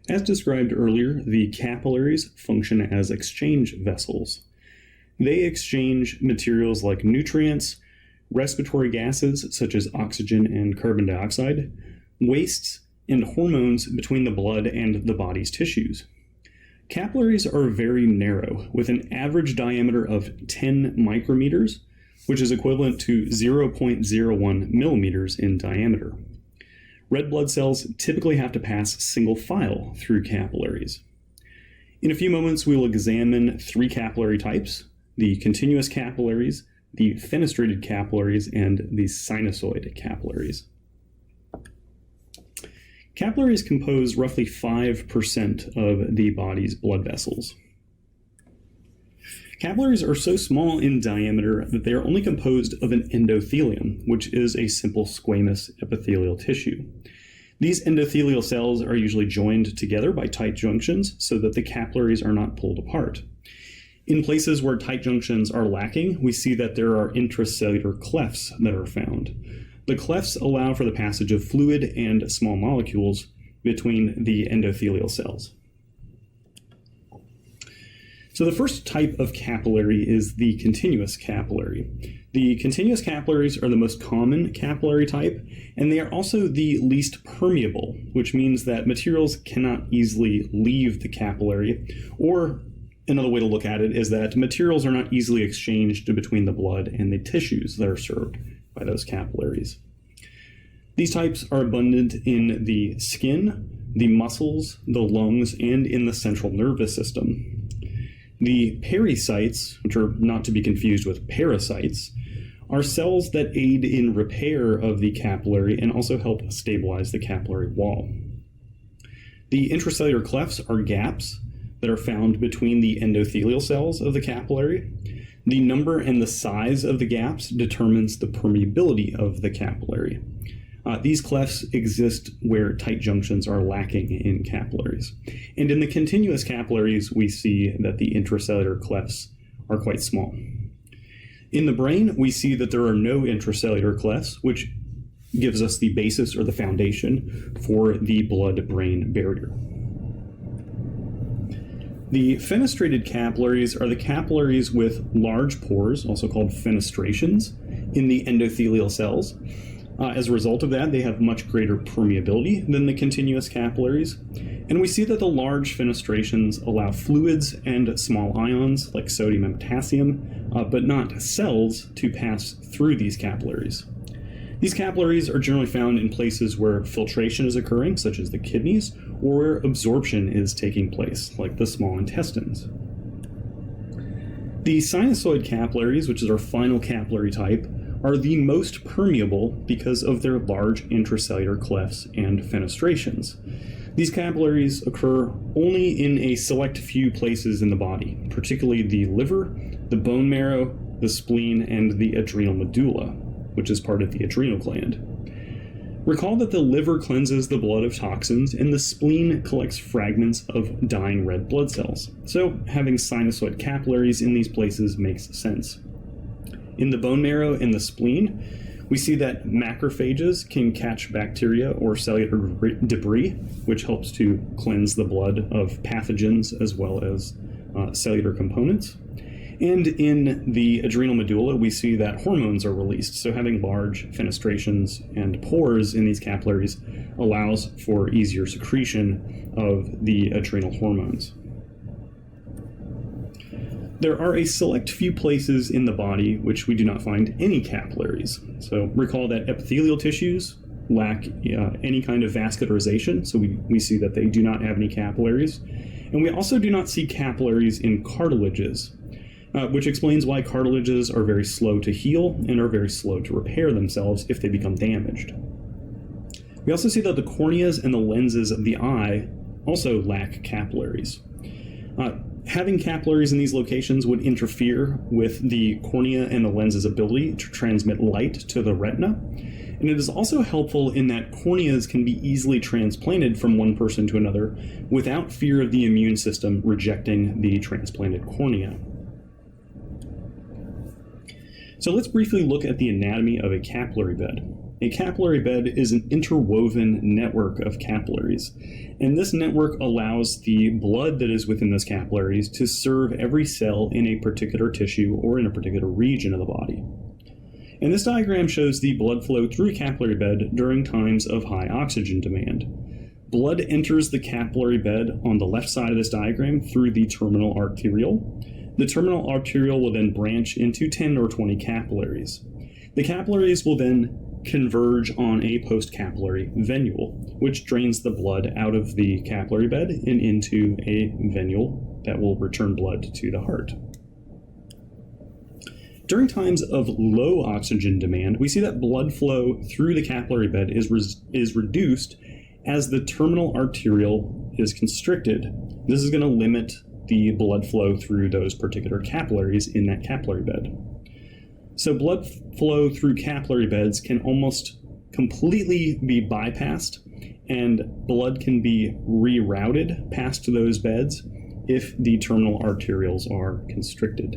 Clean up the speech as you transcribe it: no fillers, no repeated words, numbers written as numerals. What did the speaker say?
As described earlier, the capillaries function as exchange vessels. They exchange materials like nutrients, respiratory gases such as oxygen and carbon dioxide, wastes, and hormones between the blood and the body's tissues. Capillaries are very narrow, with an average diameter of 10 micrometers, which is equivalent to 0.01 millimeters in diameter. Red blood cells typically have to pass single file through capillaries. In a few moments, we will examine three capillary types: the continuous capillaries, the fenestrated capillaries, and the sinusoid capillaries. Capillaries compose roughly 5% of the body's blood vessels. Capillaries are so small in diameter that they are only composed of an endothelium, which is a simple squamous epithelial tissue. These endothelial cells are usually joined together by tight junctions so that the capillaries are not pulled apart. In places where tight junctions are lacking, we see that there are intracellular clefts that are found. The clefts allow for the passage of fluid and small molecules between the endothelial cells. So the first type of capillary is the continuous capillary. The continuous capillaries are the most common capillary type, and they are also the least permeable, which means that materials cannot easily leave the capillary, or another way to look at it is that materials are not easily exchanged between the blood and the tissues that are served by those capillaries. These types are abundant in the skin, the muscles, the lungs, and in the central nervous system. The pericytes, which are not to be confused with parasites, are cells that aid in repair of the capillary and also help stabilize the capillary wall. The intracellular clefts are gaps that are found between the endothelial cells of the capillary. The number and the size of the gaps determines the permeability of the capillary. These clefts exist where tight junctions are lacking in capillaries. And in the continuous capillaries, we see that the intracellular clefts are quite small. In the brain, we see that there are no intracellular clefts, which gives us the basis or the foundation for the blood-brain barrier. The fenestrated capillaries are the capillaries with large pores, also called fenestrations, in the endothelial cells. As a result of that, they have much greater permeability than the continuous capillaries, and we see that the large fenestrations allow fluids and small ions like sodium and potassium, but not cells, to pass through these capillaries. These capillaries are generally found in places where filtration is occurring, such as the kidneys, or where absorption is taking place, like the small intestines. The sinusoid capillaries, which is our final capillary type, are the most permeable because of their large intracellular clefts and fenestrations. These capillaries occur only in a select few places in the body, particularly the liver, the bone marrow, the spleen, and the adrenal medulla, which is part of the adrenal gland. Recall that the liver cleanses the blood of toxins and the spleen collects fragments of dying red blood cells, so having sinusoid capillaries in these places makes sense. In the bone marrow and the spleen, we see that macrophages can catch bacteria or cellular debris, which helps to cleanse the blood of pathogens as well as cellular components. And in the adrenal medulla, we see that hormones are released, so having large fenestrations and pores in these capillaries allows for easier secretion of the adrenal hormones. There are a select few places in the body which we do not find any capillaries. So recall that epithelial tissues lack any kind of vascularization, so we see that they do not have any capillaries. And we also do not see capillaries in cartilages, which explains why cartilages are very slow to heal and are very slow to repair themselves if they become damaged. We also see that the corneas and the lenses of the eye also lack capillaries. Having capillaries in these locations would interfere with the cornea and the lens's ability to transmit light to the retina. And it is also helpful in that corneas can be easily transplanted from one person to another without fear of the immune system rejecting the transplanted cornea. So let's briefly look at the anatomy of a capillary bed. A capillary bed is an interwoven network of capillaries, and this network allows the blood that is within those capillaries to serve every cell in a particular tissue or in a particular region of the body. And this diagram shows the blood flow through a capillary bed during times of high oxygen demand. Blood enters the capillary bed on the left side of this diagram through the terminal arteriole. The terminal arteriole will then branch into 10 or 20 capillaries. The capillaries will then converge on a postcapillary venule, which drains the blood out of the capillary bed and into a venule that will return blood to the heart. During times of low oxygen demand, we see that blood flow through the capillary bed is reduced as the terminal arteriole is constricted. This is going to limit the blood flow through those particular capillaries in that capillary bed. So blood flow through capillary beds can almost completely be bypassed, and blood can be rerouted past those beds if the terminal arterioles are constricted.